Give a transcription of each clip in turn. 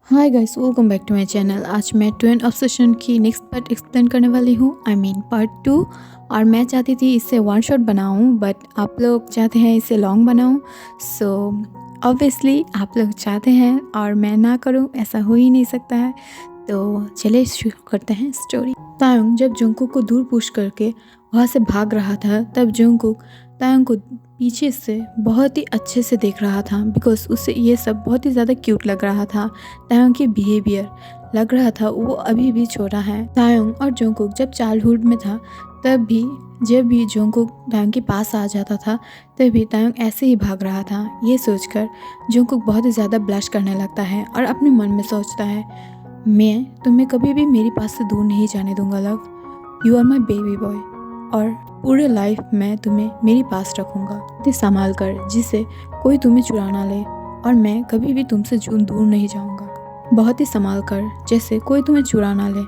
Hi guys, welcome back to my channel. आज मैं twin obsession की नेक्स्ट पार्ट एक्सप्लेन करने वाली हूँ, पार्ट 2। और मैं चाहती थी इससे वन शॉट बनाऊँ, बट आप लोग चाहते हैं इसे लॉन्ग बनाऊँ। सो ऑब्वियसली आप लोग चाहते हैं और मैं ना करूँ, ऐसा हो ही नहीं सकता है। तो चलिए शुरू करते हैं स्टोरी। तायोंग जब जुंगकुक को दूर पुश करके वहाँ से भाग रहा था, तब जुंगकुक तायोंग को पीछे से बहुत ही अच्छे से देख रहा था, बिकॉज उसे ये सब बहुत ही ज़्यादा क्यूट लग रहा था। तायोंग की बिहेवियर लग रहा था वो अभी भी छोटा है। तायोंग और जुंगकुक जब चाइल्डहुड में था, तब भी जब भी जुंगकुक तायोंग के पास आ जाता था, तभी तायोंग ऐसे ही भाग रहा था। ये सोचकर जुंगकुक बहुत ही ज़्यादा ब्लश करने लगता है और अपने मन में सोचता है, मैं तुम्हें कभी भी मेरे पास से दूर नहीं जाने दूंगा love. You are my baby boy, और पूरे लाइफ मैं तुम्हें मेरे पास रखूंगा, संभाल कर, जिससे कोई तुम्हें चुरा ना ले, और मैं कभी भी तुमसे दूर नहीं जाऊंगा। बहुत ही संभाल कर, जैसे कोई तुम्हें चुरा ना ले,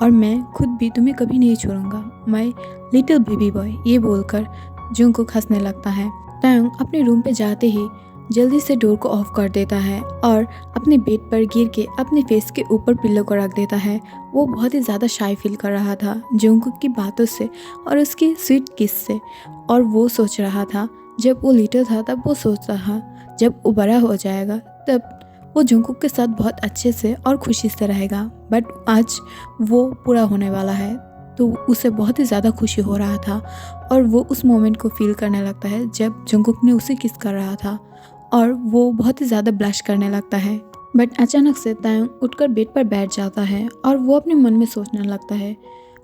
और मैं खुद भी तुम्हें कभी नहीं छोड़ूंगा, माई लिटिल बेबी बॉय। ये बोलकर जुंगकुक हंसने लगता है। तायोंग अपने रूम पे जाते ही जल्दी से डोर को ऑफ कर देता है और अपने बेड पर गिर के अपने फेस के ऊपर पिल्लो को रख देता है। वो बहुत ही ज़्यादा शाय फील कर रहा था जुंगकुक की बातों से और उसकी स्वीट किस से। और वो सोच रहा था, जब वो लिटिल था तब वो सोचता था जब वो बड़ा हो जाएगा तब वो जुंगकुक के साथ बहुत अच्छे से और खुशी से रहेगा। बट आज वो पूरा होने वाला है, तो उसे बहुत ही ज़्यादा खुशी हो रहा था और वो उस मोमेंट को फील करने लगता है जब जुंगकुक ने उसे किस कर रहा था, और वो बहुत ही ज़्यादा ब्लश करने लगता है। बट अचानक से तायोंग उठकर बेड पर बैठ जाता है और वो अपने मन में सोचने लगता है,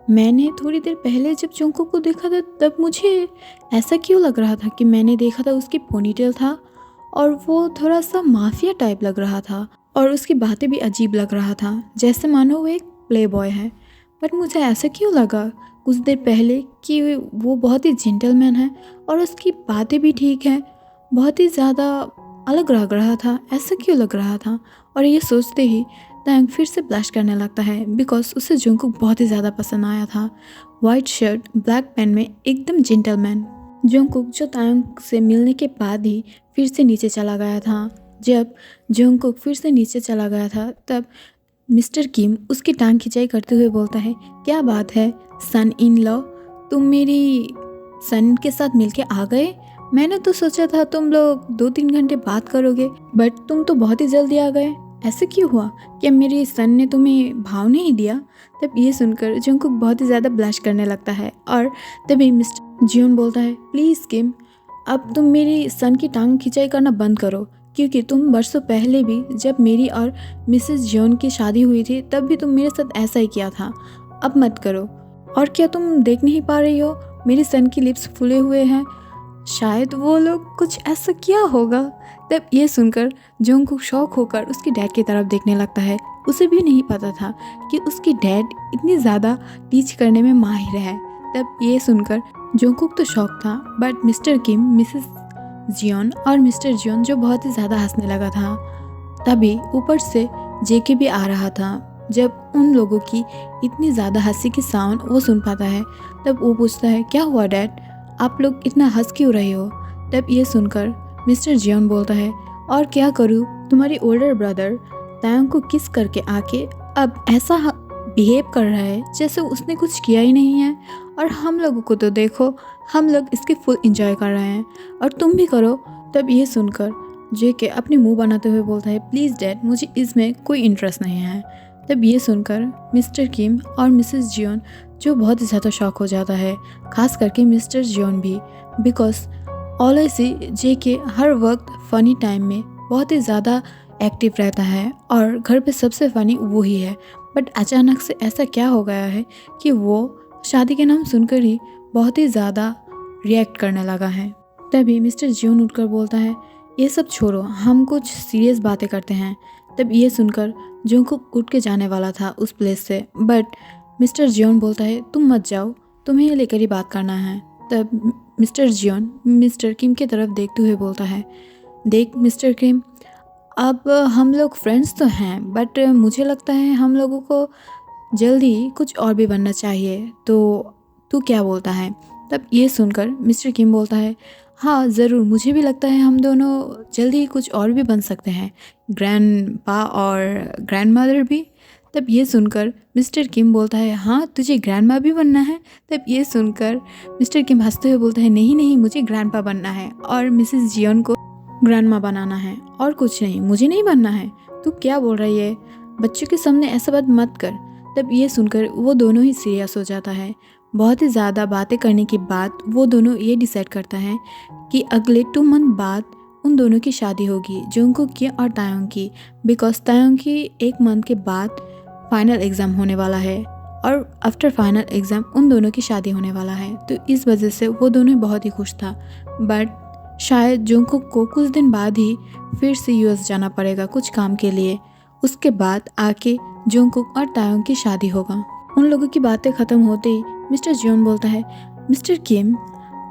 मैंने थोड़ी देर पहले जब जुंगकुक को देखा था तब मुझे ऐसा क्यों लग रहा था कि मैंने देखा था उसकी पोनीटेल था और वो थोड़ा सा माफिया टाइप लग रहा था, और उसकी बातें भी अजीब लग रहा था, जैसे मानो वो एक प्ले बॉय है। बट मुझे ऐसा क्यों लगा कुछ देर पहले कि वो बहुत ही जेंटलमैन है और उसकी बातें भी ठीक है, बहुत ही ज़्यादा अलग लग रहा था, ऐसा क्यों लग रहा था। और ये सोचते ही तायोंग फिर से ब्लश करने लगता है, बिकॉज उसे जुंगकुक बहुत ही ज़्यादा पसंद आया था। वाइट शर्ट ब्लैक पैंट में एकदम जेंटलमैन जुंगकुक जो तायोंग से मिलने के बाद ही फिर से नीचे चला गया था। जब जुंगकुक फिर से नीचे चला गया था, तब मिस्टर किम उसकी टांग खिंचाई करते हुए बोलता है, क्या बात है सन इन लॉ, तुम मेरी सन के साथ मिलके आ गए। मैंने तो सोचा था तुम लोग 2-3 घंटे बात करोगे, बट तुम तो बहुत ही जल्दी आ गए। ऐसे क्यों हुआ? क्या मेरी सन ने तुम्हें भाव नहीं दिया? तब ये सुनकर जुंगकुक बहुत ही ज़्यादा ब्लश करने लगता है, और तभी मिस्टर जियोन बोलता है, प्लीज़ किम, अब तुम मेरी सन की टांग खिंचाई करना बंद करो, क्योंकि तुम बरसों पहले भी जब मेरी और मिसेस जियोन की शादी हुई थी तब भी तुम मेरे साथ ऐसा ही किया था। अब मत करो। और क्या तुम देख नहीं पा रही हो मेरी सन की लिप्स फूले हुए हैं? शायद वो लोग कुछ ऐसा किया होगा। तब ये सुनकर जुंगकुक शौक होकर उसकी डैड की तरफ देखने लगता है। उसे भी नहीं पता था कि उसकी डैड इतनी ज़्यादा टीच करने में माहिर है। तब ये सुनकर जुंगकुक तो शौक था, but mister Kim, Mrs Jeon और मिस्टर जियोन जो बहुत ही ज़्यादा हंसने लगा था। तभी ऊपर से जेके भी आ रहा था। जब उन लोगों की इतनी ज़्यादा हंसी की साउंड वो सुन पाता है, तब वो पूछता है, क्या हुआ डैड, आप लोग इतना हंस क्यों रहे हो? तब ये सुनकर मिस्टर जियोन बोलता है, और क्या करूँ, तुम्हारी ओल्डर ब्रदर तायोंग को किस करके आके अब ऐसा बिहेव कर रहा है जैसे उसने कुछ किया ही नहीं है, और हम लोगों को तो देखो, हम लोग इसके फुल एंजॉय कर रहे हैं और तुम भी करो। तब ये सुनकर जेके अपने मुंह बनाते हुए बोलता है, प्लीज़ डैड, मुझे इसमें कोई इंटरेस्ट नहीं है। तब ये सुनकर मिस्टर किम और मिसेस जियोन जो बहुत ही ज़्यादा शॉक हो जाता है, खास करके मिस्टर जियोन भी, बिकॉज ऑलवेज जेके हर वक्त फ़नी टाइम में बहुत ही ज़्यादा एक्टिव रहता है और घर पे सबसे फ़नी वो ही है। बट अचानक से ऐसा क्या हो गया है कि वो शादी के नाम सुनकर ही बहुत ही ज़्यादा रिएक्ट करने लगा है। तभी मिस्टर जियोन उठकर बोलता है, ये सब छोड़ो, हम कुछ सीरियस बातें करते हैं। तब ये सुनकर जुंगकुक उठ के जाने वाला था उस प्लेस से, बट मिस्टर जियोन बोलता है, तुम मत जाओ, तुम्हें लेकर ही बात करना है। तब मिस्टर जियोन मिस्टर किम की तरफ देखते हुए बोलता है, देख मिस्टर किम, अब हम लोग फ्रेंड्स तो हैं, बट मुझे लगता है हम लोगों को जल्दी कुछ और भी बनना चाहिए, तो तू क्या बोलता है? तब ये सुनकर मिस्टर किम बोलता है, हाँ ज़रूर, मुझे भी लगता है हम दोनों जल्दी ही कुछ और भी बन सकते हैं, ग्रैंडपा और ग्रैंडमदर भी। तब ये सुनकर मिस्टर किम बोलता है, हाँ तुझे ग्रैंडमा भी बनना है। तब ये सुनकर मिस्टर किम हंसते हुए बोलता है, नहीं नहीं, मुझे ग्रैंडपा बनना है और मिसेस जियोन को ग्रैंडमा बनाना है, और कुछ नहीं, मुझे नहीं बनना है। तू क्या बोल रही है, बच्चों के सामने ऐसा बात मत कर। तब ये सुनकर वो दोनों ही सीरियस हो जाता है। बहुत ही ज़्यादा बातें करने के बाद वो दोनों ये डिसाइड करता है कि अगले 2 मंथ बाद उन दोनों की शादी होगी, जंगकुक की और तायोंग की, बिकॉज तायोंग की 1 मंथ के बाद फाइनल एग्ज़ाम होने वाला है और आफ्टर फाइनल एग्ज़ाम उन दोनों की शादी होने वाला है। तो इस वजह से वो दोनों बहुत ही खुश था। बट शायद जंगकुक को कुछ दिन बाद ही फिर से यूएस जाना पड़ेगा कुछ काम के लिए। उसके बाद आके जंगकुक और तायोंग की शादी होगा। उन लोगों की बातें ख़त्म होते ही मिस्टर जियोन बोलता है, मिस्टर किम,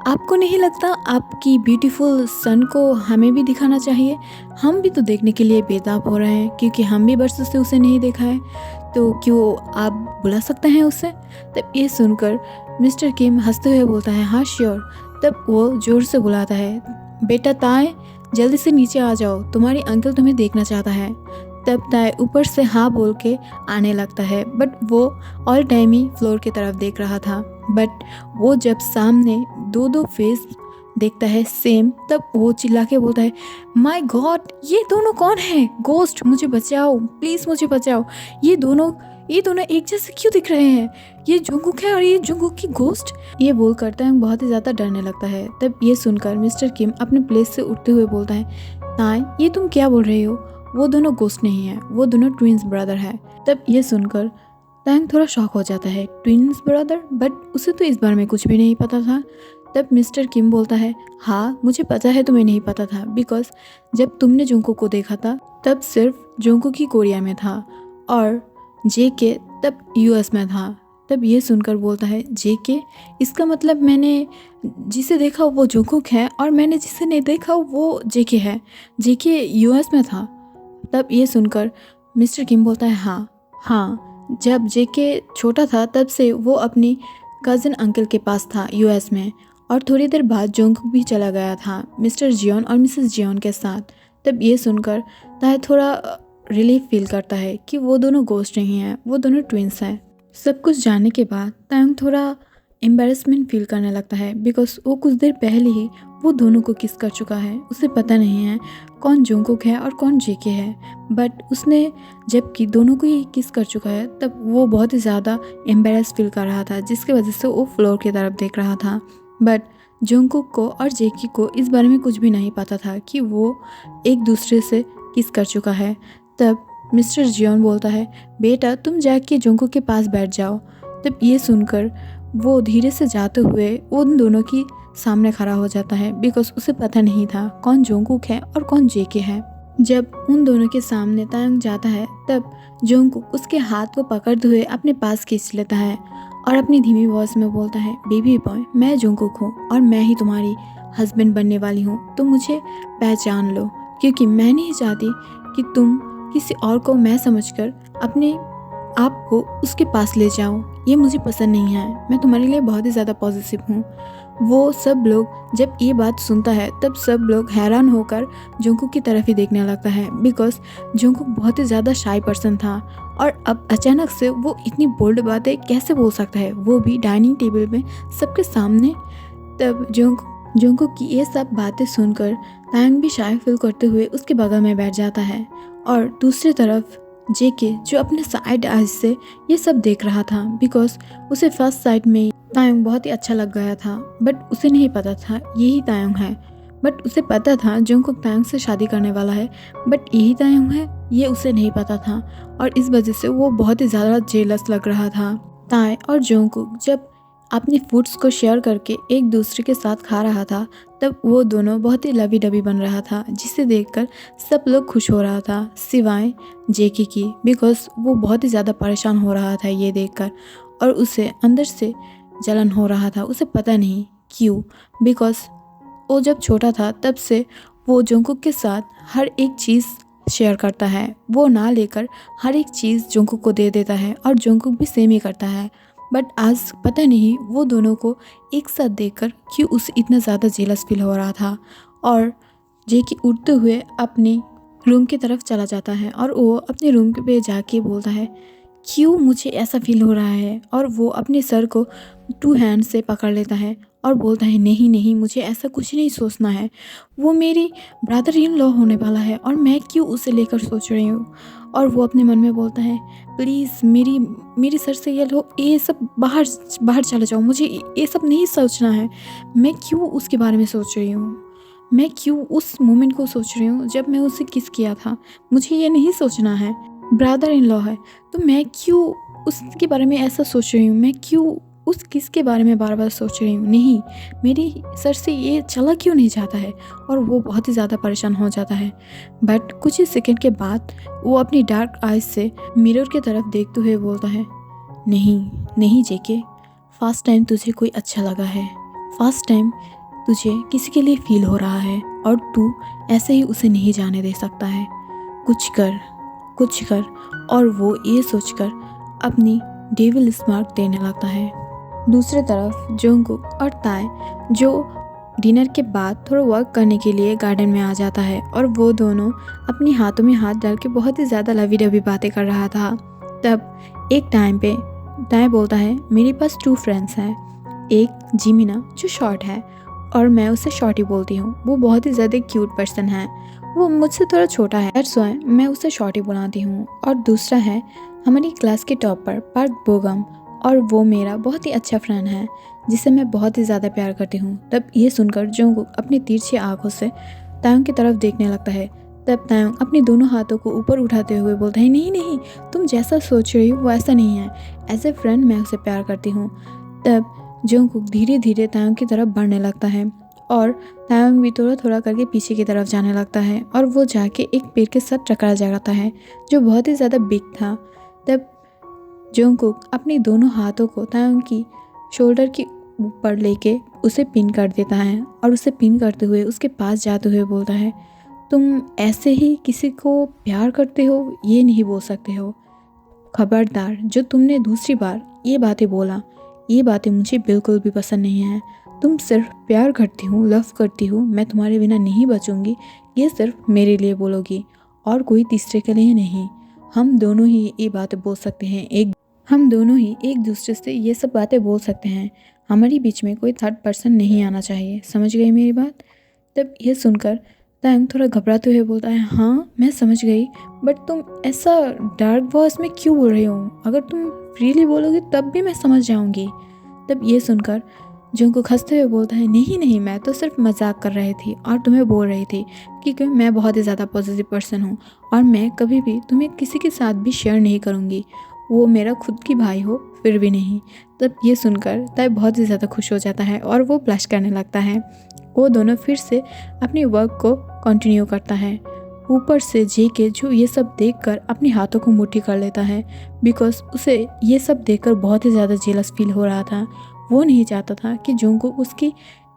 आपको नहीं लगता आपकी ब्यूटीफुल सन को हमें भी दिखाना चाहिए? हम भी तो देखने के लिए बेताब हो रहे हैं, क्योंकि हम भी बरसों से उसे नहीं देखा है। तो क्यों आप बुला सकते हैं उसे? तब ये सुनकर मिस्टर किम हंसते हुए बोलता है, हाँ श्योर। तब वो जोर से बुलाता है, बेटा ताए, जल्दी से नीचे आ जाओ, तुम्हारी अंकल तुम्हें देखना चाहता है। तब ताए ऊपर से हाँ बोल के आने लगता है, बट वो ऑल टाइम ही फ्लोर की तरफ देख रहा था। बट वो जब सामने 2 फेस देखता है सेम, तब वो चिल्ला के बोलता है, माय गॉड, ये दोनों कौन है? गोस्ट, मुझे बचाओ प्लीज़, मुझे बचाओ। ये दोनों एक जैसे क्यों दिख रहे हैं? ये जंगकुक है और ये जंगकुक की गोस्ट। ये बोल करता है बहुत ही ज़्यादा डरने लगता है। तब ये सुनकर मिस्टर किम अपने प्लेस से उठते हुए बोलता है, ताई ये तुम क्या बोल रहे हो? वो दोनों गोस्ट नहीं है, वो दोनों ट्विंस ब्रदर है। तब ये सुनकर तांग थोड़ा शॉक हो जाता है, ट्विंस ब्रदर? बट उसे तो इस बारे में कुछ भी नहीं पता था। तब मिस्टर किम बोलता है, हाँ मुझे पता है तुम्हें नहीं पता था, बिकॉज जब तुमने जंगकुक को देखा था तब सिर्फ जंगकुक ही कोरिया में था और जेके तब यूएस में था। तब ये सुनकर बोलता है, जेके, इसका मतलब मैंने जिसे देखा वो जंगकुक है और मैंने जिसे नहीं देखा वो जेके है। जेके यूएस में था। तब ये सुनकर मिस्टर किम बोलता है, हाँ, जब जेके छोटा था तब से वो अपनी कज़न अंकल के पास था यूएस में, और थोड़ी देर बाद जंगकुक भी चला गया था मिस्टर जियोन और मिसेस जियोन के साथ। तब ये सुनकर ताए थोड़ा रिलीफ फील करता है कि वो दोनों गोस्ट नहीं हैं, वो दोनों ट्विंस हैं। सब कुछ जानने के बाद तायंग थोड़ा एम्बेरसमेंट फील करने लगता है, बिकॉज वो कुछ देर पहले ही वो दोनों को किस कर चुका है। उसे पता नहीं है कौन जंगकुक है और कौन जेके है, बट उसने जबकि दोनों को ही किस कर चुका है तब वो बहुत ही ज़्यादा एम्बेरस फील कर रहा था, जिसकी वजह से वो फ्लोर की तरफ देख रहा था। बट जंगकुक को और जेके को इस बारे में कुछ भी नहीं पता था कि वो एक दूसरे से किस कर चुका है। तब मिस्टर जियोन बोलता है, बेटा तुम जाके जंगकुक के पास बैठ जाओ। तब ये सुनकर वो धीरे से जाते हुए उन दोनों की सामने खड़ा हो जाता है, बिकॉज उसे पता नहीं था कौन जंगकुक है और कौन जेके है। जब उन दोनों के सामने तायंग जाता है तब जंगकुक उसके हाथ को पकड़ते हुए अपने पास खींच लेता है और अपनी धीमी वॉइस में बोलता है, बेबी बॉय, मैं जंगकुक हूँ और मैं ही तुम्हारी हस्बैंड बनने वाली हूँ, तो मुझे पहचान लो, क्योंकि मैं नहीं चाहती कि तुम किसी और को मैं समझकर अपने आप को उसके पास ले जाओ। ये मुझे पसंद नहीं है, मैं तुम्हारे लिए बहुत ही ज़्यादा पॉजिटिव हूँ। वो सब लोग जब ये बात सुनता है तब सब लोग हैरान होकर जंगकुक की तरफ ही देखने लगता है, बिकॉज जंगकुक बहुत ही ज़्यादा शाई पर्सन था और अब अचानक से वो इतनी बोल्ड बातें कैसे बोल सकता है, वो भी डाइनिंग टेबल में सबके सामने। तब जंगकुक की ये सब बातें सुनकर तायंग भी शाय फील करते हुए उसके बगल में बैठ जाता है, और दूसरी तरफ जेके जो अपने साइड आइज से ये सब देख रहा था, बिकॉज उसे फर्स्ट साइड में तायंग बहुत ही अच्छा लग गया था, बट उसे नहीं पता था यही तायंग है। बट उसे पता था जंगकुक तायंग से शादी करने वाला है, बट यही तायंग है ये उसे नहीं पता था, और इस वजह से वो बहुत ही ज़्यादा जेलस लग रहा था। ताय और जंगकुक जब अपनी फूड्स को शेयर करके एक दूसरे के साथ खा रहा था तब वो दोनों बहुत ही लवी डबी बन रहा था, जिसे देखकर सब लोग खुश हो रहा था सिवाय जेके की, बिकॉज वो बहुत ही ज़्यादा परेशान हो रहा था ये देखकर, और उसे अंदर से जलन हो रहा था। उसे पता नहीं क्यों, बिकॉज वो जब छोटा था तब से वो जंगकुक के साथ हर एक चीज़ शेयर करता है, वो ना लेकर हर एक चीज़ जंगकुक को दे देता है और जंगकुक भी सेम ही करता है। बट आज पता नहीं वो दोनों को एक साथ देखकर क्यों उसे इतना ज़्यादा जेलस फील हो रहा था। और जेकी उठते हुए अपने रूम की तरफ चला जाता है और वो अपने रूम पे जाके बोलता है क्यों मुझे ऐसा फील हो रहा है। और वो अपने सर को 2 हैंड से पकड़ लेता है और बोलता है नहीं नहीं, मुझे ऐसा कुछ नहीं सोचना है। वो मेरी ब्रदर इन लॉ होने वाला है और मैं क्यों उसे लेकर सोच रही हूँ। और वो अपने मन में बोलता है प्लीज़ मेरी सर से ये सब बाहर बाहर चले जाओ, मुझे ये सब नहीं सोचना है। मैं क्यों उसके बारे में सोच रही हूँ, मैं क्यों उस मोमेंट को सोच रही हूँ जब मैं उसे किस किया था, मुझे ये नहीं सोचना है। ब्रदर इन लॉ है तो मैं क्यों उसके बारे में ऐसा सोच रही हूँ, मैं क्यों उस किस के बारे में बार बार सोच रही हूँ। नहीं, मेरी सर से ये चला क्यों नहीं जाता है। और वो बहुत ही ज़्यादा परेशान हो जाता है। बट कुछ ही सेकंड के बाद वो अपनी डार्क आइज से मिरर की तरफ देखते हुए बोलता है नहीं नहीं जेके, फर्स्ट टाइम तुझे कोई अच्छा लगा है, फर्स्ट टाइम तुझे किसी के लिए फील हो रहा है और तू ऐसे ही उसे नहीं जाने दे सकता है। कुछ कर कुछ कर। और वो ये सोचकर अपनी डेविल स्मार्ट देने लगता है। दूसरी तरफ जोंगकुक और ताए जो डिनर के बाद थोड़ा वर्क करने के लिए गार्डन में आ जाता है और वो दोनों अपने हाथों में हाथ डाल के बहुत ही ज़्यादा लवी डवी बातें कर रहा था। तब एक टाइम पे ताए बोलता है मेरे पास 2 फ्रेंड्स हैं, एक जिमिना जो शॉर्ट है और मैं उसे शॉर्टी बोलती हूँ, वो बहुत ही ज़्यादा क्यूट पर्सन है, वो मुझसे थोड़ा छोटा है दैट्स व्हाई मैं उसे शॉर्टी बुलाती हूँ। और दूसरा है हमारी क्लास के टॉपर पार्क बोगम और वो मेरा बहुत ही अच्छा फ्रेंड है जिसे मैं बहुत ही ज़्यादा प्यार करती हूँ। तब ये सुनकर जोंगकुक अपनी तिरछी आंखों से तायोंग की तरफ देखने लगता है। तब तायोंग अपने दोनों हाथों को ऊपर उठाते हुए बोलता है नहीं नहीं, तुम जैसा सोच रही हो वो ऐसा नहीं है, एज ए फ्रेंड मैं उसे प्यार करती हूँ। तब जोंगकुक धीरे धीरे तायोंग की तरफ बढ़ने लगता है और तायोंग भी थोड़ा थोड़ा करके पीछे की तरफ जाने लगता है और वो जाके एक पेड़ के साथ टकरा जाता है जो बहुत ही ज़्यादा बिग था। तब जोंगकुक अपने दोनों हाथों को तायोंग की शोल्डर के ऊपर लेके उसे पिन कर देता है और उसे पिन करते हुए उसके पास जाते हुए बोलता है तुम ऐसे ही किसी को प्यार करते हो ये नहीं बोल सकते हो। खबरदार, जो तुमने दूसरी बार ये बातें बोला, ये बातें मुझे बिल्कुल भी पसंद नहीं हैं। तुम सिर्फ प्यार करती हूँ, लव करती हूँ, मैं तुम्हारे बिना नहीं बचूंगी, ये सिर्फ मेरे लिए बोलोगी और कोई तीसरे के लिए नहीं। हम दोनों ही ये बातें बोल सकते हैं, हम दोनों ही एक दूसरे से ये सब बातें बोल सकते हैं, हमारे बीच में कोई थर्ड पर्सन नहीं आना चाहिए, समझ गई मेरी बात। तब ये सुनकर तायंग थोड़ा घबराते हुए बोलता है हाँ मैं समझ गई, बट तुम ऐसा डार्क वॉइस में क्यों बोल रही हो, अगर तुम फ्रीली बोलोगे तब भी मैं समझ जाऊंगी। तब ये सुनकर जोंगकुक हंसते हुए बोलता है नहीं नहीं, मैं तो सिर्फ मजाक कर रही थी और तुम्हें बोल रही थी क्योंकि मैं बहुत ही ज़्यादा पॉजिटिव पर्सन हूँ और मैं कभी भी तुम्हें किसी के साथ भी शेयर नहीं करूँगी, वो मेरा खुद की भाई हो फिर भी नहीं। तब ये सुनकर ताई बहुत ही ज़्यादा खुश हो जाता है और वो ब्लश करने लगता है। वो दोनों फिर से अपनी वर्क को कंटिन्यू करता है। ऊपर से जेके जो ये सब देखकर अपने हाथों को मुट्ठी कर लेता है बिकॉज उसे ये सब देखकर बहुत ही ज़्यादा जेलस फील हो रहा था। वो नहीं चाहता था कि जोंगकुक उसकी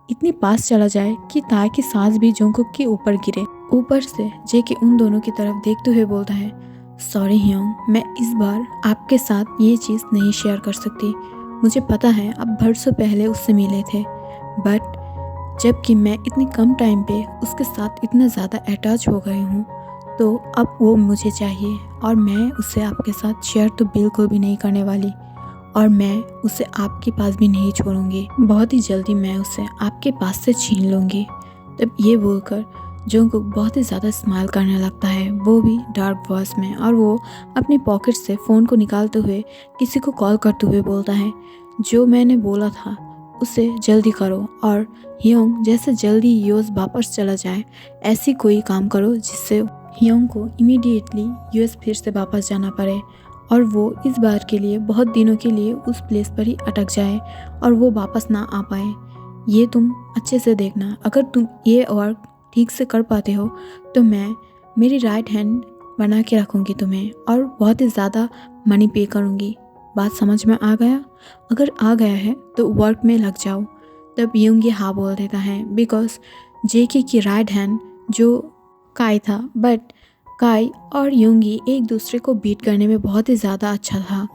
इतनी पास चला जाए कि ताई की सांस भी जोंगकुक के ऊपर गिरे। ऊपर से जेके उन दोनों की तरफ देखते हुए बोलता है सॉरी ह्योंग, मैं इस बार आपके साथ ये चीज़ नहीं शेयर कर सकती, मुझे पता है आप बरसों पहले उससे मिले थे, बट जबकि मैं इतनी कम टाइम पे उसके साथ इतना ज़्यादा अटैच हो गई हूँ तो अब वो मुझे चाहिए और मैं उसे आपके साथ शेयर तो बिल्कुल भी नहीं करने वाली और मैं उसे आपके पास भी नहीं छोड़ूंगी, बहुत ही जल्दी मैं उसे आपके पास से छीन लूँगी। तब ये बोलकर जोंगकुक बहुत ही ज़्यादा स्माइल करने लगता है, वो भी डार्क वॉइस में, और वो अपनी पॉकेट से फ़ोन को निकालते हुए किसी को कॉल करते हुए बोलता है जो मैंने बोला था उसे जल्दी करो और ह्योंग जैसे जल्दी यूएस वापस चला जाए ऐसी कोई काम करो जिससे ह्योंग को इमीडिएटली यूएस फिर से वापस जाना पड़े और वो इस बार के लिए बहुत दिनों के लिए उस प्लेस पर ही अटक जाए और वो वापस ना आ पाए। ये तुम अच्छे से देखना, अगर तुम ये वर्क ठीक से कर पाते हो तो मैं मेरी राइट हैंड बना के रखूँगी तुम्हें और बहुत ही ज़्यादा मनी पे करूँगी। बात समझ में आ गया? अगर आ गया है तो वर्क में लग जाओ। तब ह्योंग ये हाँ बोल देता है बिकॉज जेके की राइट हैंड जो काई था, बट काई और ह्योंगी एक दूसरे को बीट करने में बहुत ही ज़्यादा अच्छा था।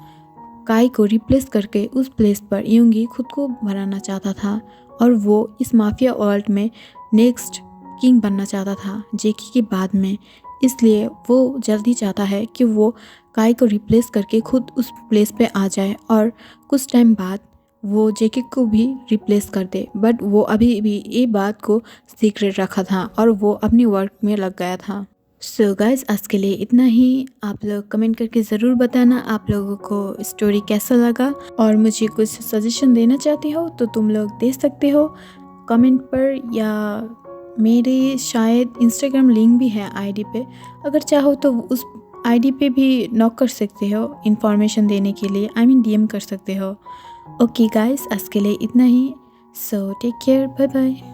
काई को रिप्लेस करके उस प्लेस पर यूंगी खुद को बनाना चाहता था और वो इस माफिया वर्ल्ड में नेक्स्ट किंग बनना चाहता था जेकी के बाद में। इसलिए वो जल्दी चाहता है कि वो काई को रिप्लेस करके खुद उस प्लेस पे आ जाए और कुछ टाइम बाद वो जेके को भी रिप्लेस कर दे। बट वो अभी भी ये बात को सीक्रेट रखा था और वो अपनी वर्क में लग गया था। सो गाइस, आज के लिए इतना ही। आप लोग कमेंट करके ज़रूर बताना आप लोगों को स्टोरी कैसा लगा, और मुझे कुछ सजेशन देना चाहते हो तो तुम लोग दे सकते हो कमेंट पर, या मेरे शायद इंस्टाग्राम लिंक भी है आईडी पे, अगर चाहो तो उस आईडी पे भी नॉक कर सकते हो इन्फॉर्मेशन देने के लिए, आई मीन डीएम कर सकते हो। ओके गाइस, आज के लिए इतना ही। So take care, bye bye.